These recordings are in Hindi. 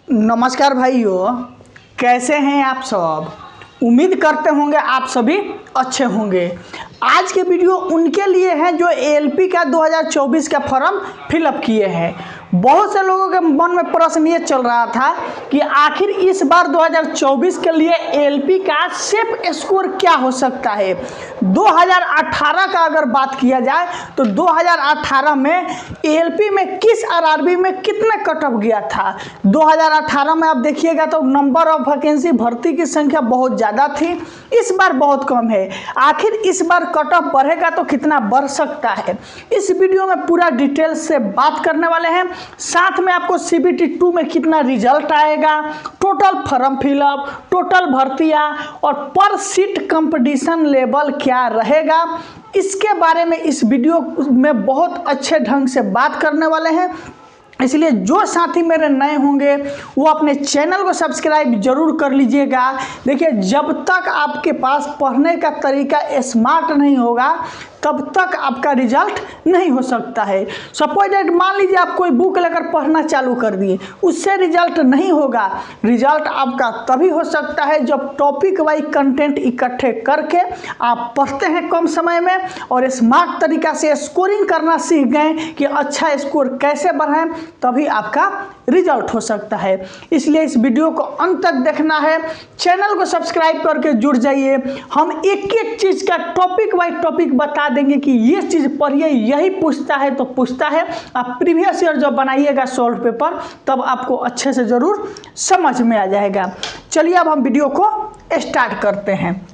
नमस्कार भाइयों, कैसे हैं आप सब। उम्मीद करते होंगे आप सभी अच्छे होंगे। आज के वीडियो उनके लिए हैं जो एएलपी का 2024 का फॉर्म फिलअप किए हैं। बहुत से लोगों के मन में प्रश्न ये चल रहा था कि आखिर इस बार 2024 के लिए एएलपी का सेफ स्कोर क्या हो सकता है। 2018 का अगर बात किया जाए तो 2018 में एएलपी में किस आरआरबी में कितने कट ऑफ गया था। 2018 में आप देखिएगा तो नंबर ऑफ वैकेंसी भर्ती की संख्या बहुत ज़्यादा थी, इस बार बहुत कम है। आखिर इस बार कट ऑफ बढ़ेगा तो कितना बढ़ सकता है, इस वीडियो में पूरा डिटेल से बात करने वाले हैं। साथ में आपको सीबीटी 2 में कितना रिजल्ट आएगा, टोटल फॉर्म फिलअप, टोटल भर्तियां और पर सीट कंपटीशन लेवल क्या रहेगा, इसके बारे में इस वीडियो में बहुत अच्छे ढंग से बात करने वाले हैं। इसलिए जो साथी मेरे नए होंगे वो अपने चैनल को सब्सक्राइब जरूर कर लीजिएगा। देखिए, जब तक आपके पास पढ़ने का तरीका स्मार्ट नहीं होगा तब तक आपका रिजल्ट नहीं हो सकता है। सपोज दैट मान लीजिए आप कोई बुक लेकर पढ़ना चालू कर दिए, उससे रिजल्ट नहीं होगा। रिजल्ट आपका तभी हो सकता है जब टॉपिक वाइज कंटेंट इकट्ठे करके आप पढ़ते हैं कम समय में और स्मार्ट तरीका से स्कोरिंग करना सीख गए कि अच्छा स्कोर कैसे बढ़ाएं, तभी आपका रिजल्ट हो सकता है। इसलिए इस वीडियो को अंत तक देखना है, चैनल को सब्सक्राइब करके जुड़ जाइए। हम एक एक चीज़ का टॉपिक वाइज टॉपिक बता देंगे कि ये चीज़ पढ़िए, यही पूछता है तो पूछता है। आप प्रीवियस ईयर जब बनाइएगा सॉल्व पेपर तब आपको अच्छे से ज़रूर समझ में आ जाएगा। चलिए अब हम वीडियो को स्टार्ट करते हैं।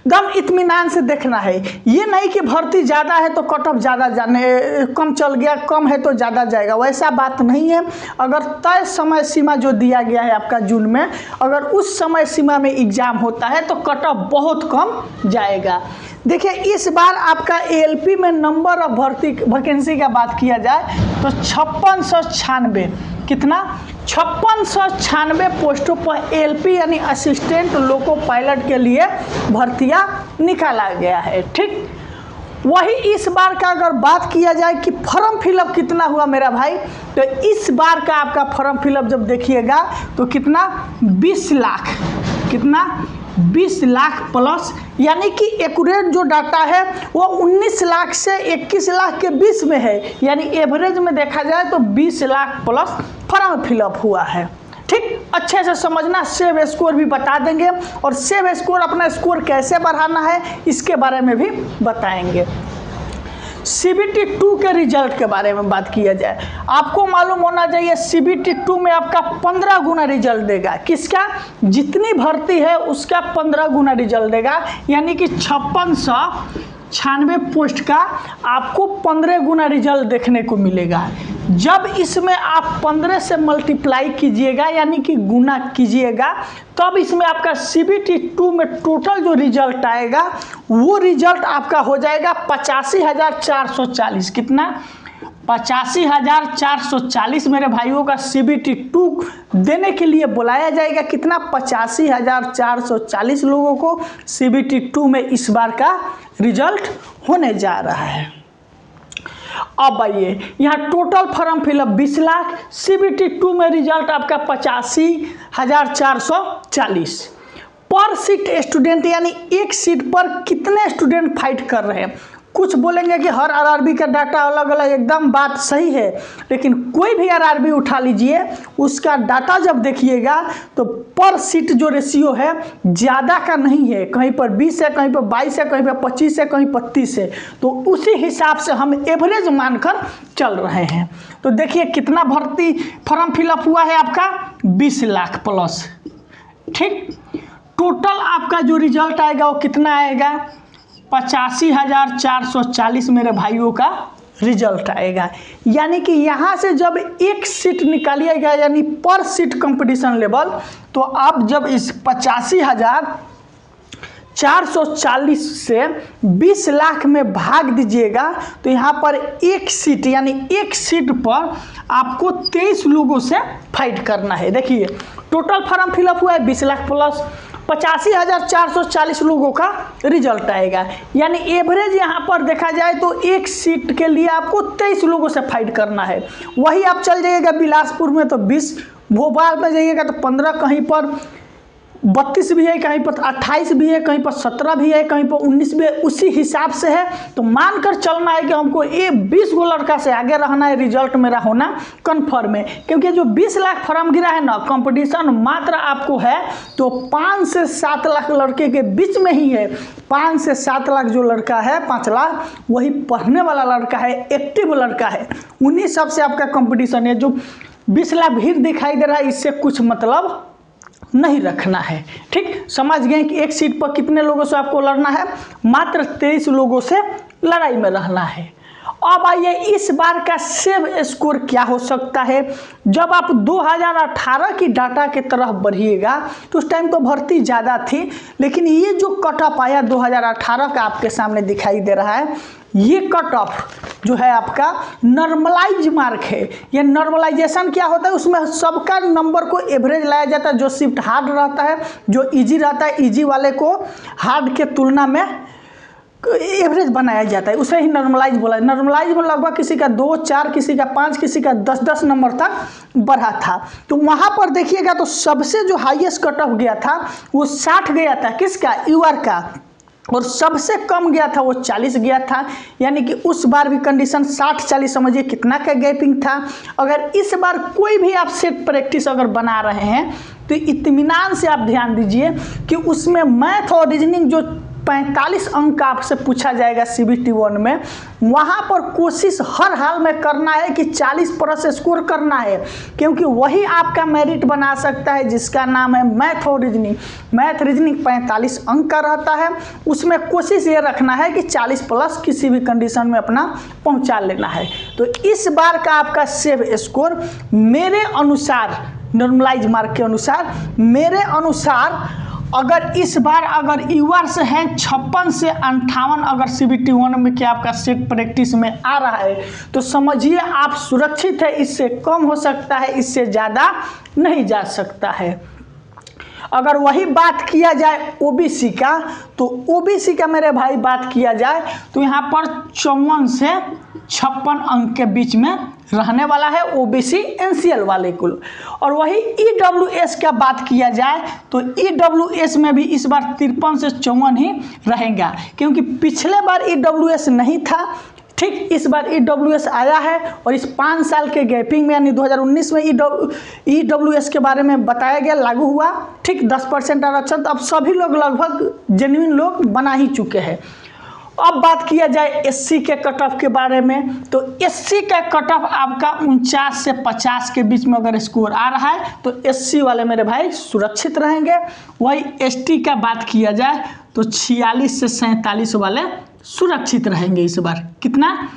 दम इत्मीनान से देखना है, ये नहीं कि भर्ती ज़्यादा है तो कट ऑफ ज़्यादा जाने कम चल गया, कम है तो ज़्यादा जाएगा, वैसा बात नहीं है। अगर तय समय सीमा जो दिया गया है आपका जून में, अगर उस समय सीमा में एग्ज़ाम होता है तो कट ऑफ बहुत कम जाएगा। देखिए, इस बार आपका एएलपी में नंबर ऑफ भर्ती वैकेंसी का बात किया जाए तो 5696, कितना 5696 पोस्टों पर एएलपी यानी असिस्टेंट लोको पायलट के लिए भर्तियां निकाला गया है। ठीक, वही इस बार का अगर बात किया जाए कि फॉर्म फिलअप कितना हुआ मेरा भाई, तो इस बार का आपका फॉर्म फिलअप जब देखिएगा तो कितना 20 लाख, कितना 20 लाख प्लस, यानी कि एक्यूरेट जो डाटा है वो 19 लाख से 21 लाख के बीच में है, यानी एवरेज में देखा जाए तो 20 लाख प्लस फॉर्म फिलअप हुआ है। ठीक, अच्छे से समझना। सेव स्कोर भी बता देंगे और सेव स्कोर अपना स्कोर कैसे बढ़ाना है इसके बारे में भी बताएंगे। सीबीटी 2 के रिजल्ट के बारे में बात किया जाए, आपको मालूम होना चाहिए सीबीटी 2 में आपका 15 गुना रिजल्ट देगा। किसका? जितनी भर्ती है उसका 15 गुना रिजल्ट देगा, यानी कि 5696 पोस्ट का आपको 15 गुना रिजल्ट देखने को मिलेगा। जब इसमें आप 15 से मल्टीप्लाई कीजिएगा यानी कि गुना कीजिएगा, तब इसमें आपका सीबीटी 2 में टोटल जो रिजल्ट आएगा वो रिजल्ट आपका हो जाएगा 85,440। कितना? 85,440 मेरे भाइयों का सीबीटी 2 देने के लिए बुलाया जाएगा। कितना? 85,440 लोगों को सीबीटी 2 में इस बार का रिजल्ट होने जा रहा है। अब आइए, यहाँ total form fill up 20 lakh, CBT 2 में रिजल्ट आपका 85,440। पर सीट स्टूडेंट यानी एक सीट पर कितने स्टूडेंट फाइट कर रहे हैं। कुछ बोलेंगे कि हर आरआरबी का डाटा अलग अलग, एकदम बात सही है, लेकिन कोई भी आरआरबी उठा लीजिए, उसका डाटा जब देखिएगा तो पर सीट जो रेशियो है ज़्यादा का नहीं है, कहीं पर 20 है, कहीं पर 22 है, कहीं पर 25 है, कहीं पर 30 है। तो उसी हिसाब से हम एवरेज मानकर चल रहे हैं। तो देखिए कितना भर्ती फॉर्म फिलअप हुआ है आपका 20 लाख प्लस। ठीक, टोटल आपका जो रिजल्ट आएगा वो कितना आएगा? 85,440 मेरे भाइयों का रिजल्ट आएगा। यानी कि यहाँ से जब एक सीट निकालिएगा यानी पर सीट कंपटीशन लेवल, तो आप जब इस 85,440 से 20 लाख में भाग दीजिएगा तो यहाँ पर एक सीट यानी एक सीट पर आपको 23 लोगों से फाइट करना है। देखिए, टोटल फॉर्म फिलअप हुआ है 20 लाख प्लस 85,440 लोगों का रिजल्ट आएगा, यानी एवरेज यहाँ पर देखा जाए तो एक सीट के लिए आपको 23 लोगों से फाइट करना है। वही आप चल जाइएगा बिलासपुर में तो 20 भोपाल में जाइएगा तो 15, कहीं पर 32 भी है, कहीं पर 28 भी है, कहीं पर 17 भी है, कहीं पर 19 भी है, उसी हिसाब से है। तो मानकर चलना है कि हमको ये 20 गो लड़का से आगे रहना है, रिजल्ट मेरा होना कन्फर्म है। क्योंकि जो 20 लाख फॉर्म गिरा है ना, कंपटीशन मात्र आपको है तो 5 से 7 लाख लड़के के बीच में ही है। 5 से 7 लाख जो लड़का है, 5 लाख वही पढ़ने वाला लड़का है, एक्टिव लड़का है, उन्हीं सबसे आपका कंपटीशन है। जो 20 लाख भीड़ दिखाई दे रहा है, इससे कुछ मतलब नहीं रखना है। ठीक, समझ गए कि एक सीट पर कितने लोगों से आपको लड़ना है, मात्र 23 लोगों से लड़ाई में रहना है। अब आइए इस बार का सेव स्कोर क्या हो सकता है। जब आप 2018 की डाटा की तरफ बढ़िएगा तो उस टाइम तो भर्ती ज़्यादा थी, लेकिन ये जो कट ऑफ आया 2018 का आपके सामने दिखाई दे रहा है, ये कट ऑफ जो है आपका नॉर्मलाइज मार्क है। ये नॉर्मलाइजेशन क्या होता है, उसमें सबका नंबर को एवरेज लाया जाता है। जो शिफ्ट हार्ड रहता है, जो इजी रहता है, इजी वाले को हार्ड के तुलना में एवरेज बनाया जाता है, उसे ही नॉर्मलाइज बोला है। नॉर्मलाइज में लगभग किसी का 2, 4, किसी का 5, किसी का 10 नंबर तक बढ़ा था। तो वहाँ पर देखिएगा तो सबसे जो हाईएस्ट कट ऑफ गया था वो 60 गया था, किसका, यूआर का, और सबसे कम गया था वो 40 गया था। यानी कि उस बार भी कंडीशन 60-40, समझिए कितना का गैपिंग था। अगर इस बार कोई भी आप सेट प्रैक्टिस अगर बना रहे हैं तो इत्मीनान से आप ध्यान दीजिए कि उसमें मैथ और रीजनिंग जो 45 अंक आपसे पूछा जाएगा CBT 1 में, वहाँ पर कोशिश हर हाल में करना है कि 40 प्लस स्कोर करना है, क्योंकि वही आपका मेरिट बना सकता है, जिसका नाम है मैथ और रीजनिंग। मैथ रीजनिंग 45 अंक का रहता है, उसमें कोशिश ये रखना है कि 40 प्लस किसी भी कंडीशन में अपना पहुँचा लेना है। तो इस बार का आपका सेव स्कोर मेरे अनुसार, नॉर्मलाइज मार्क के अनुसार, मेरे अनुसार अगर इस बार अगर यूआर से है 56 से 58, अगर CBT 1 में क्या आपका सेट प्रैक्टिस में आ रहा है तो समझिए आप सुरक्षित है। इससे कम हो सकता है, इससे ज़्यादा नहीं जा सकता है। अगर वही बात किया जाए ओबीसी का, तो ओबीसी का मेरे भाई बात किया जाए तो यहाँ पर 54 से 56 अंक के बीच में रहने वाला है ओबीसी एनसीएल वाले कुल। और वही ईडब्ल्यूएस का बात किया जाए तो ईडब्ल्यूएस में भी इस बार 53 से 54 ही रहेगा, क्योंकि पिछले बार ईडब्ल्यूएस नहीं था। ठीक, इस बार ईडब्ल्यूएस आया है और इस 5 साल के गैपिंग में यानी 2019 में ईडब्ल्यूएस के बारे में बताया गया, लागू हुआ। ठीक, 10% आरक्षण, तो अब सभी लोग लगभग जेन्युइन लोग बना ही चुके हैं। अब बात किया जाए एससी के कट ऑफ के बारे में, तो एससी का कट ऑफ आपका 49 से 50 के बीच में अगर स्कोर आ रहा है तो एससी वाले मेरे भाई सुरक्षित रहेंगे। वही एसटी का बात किया जाए तो 46 से 47 वाले सुरक्षित रहेंगे। इस बार कितना,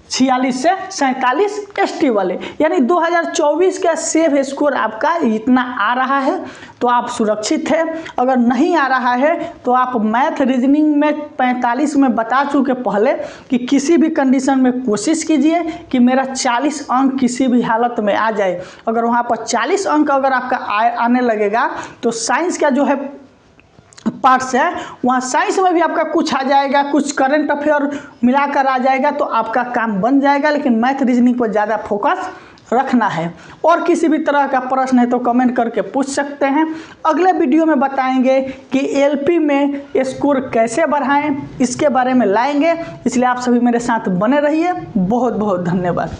46 से 47 एसटी वाले, यानी 2024 का सेव स्कोर आपका इतना आ रहा है तो आप सुरक्षित है। अगर नहीं आ रहा है तो आप मैथ रीजनिंग में 45 में बता चुके पहले कि किसी भी कंडीशन में कोशिश कीजिए कि मेरा 40 अंक किसी भी हालत में आ जाए। अगर वहाँ पर 40 अंक अगर आपका आने लगेगा तो साइंस का जो है पार्ट्स है, वहाँ साइंस में भी आपका कुछ आ जाएगा, कुछ करंट अफेयर मिलाकर आ जाएगा तो आपका काम बन जाएगा। लेकिन मैथ रीजनिंग पर ज़्यादा फोकस रखना है। और किसी भी तरह का प्रश्न है तो कमेंट करके पूछ सकते हैं। अगले वीडियो में बताएंगे कि एलपी में स्कोर कैसे बढ़ाएं, इसके बारे में लाएंगे। इसलिए आप सभी मेरे साथ बने रहिए। बहुत बहुत धन्यवाद।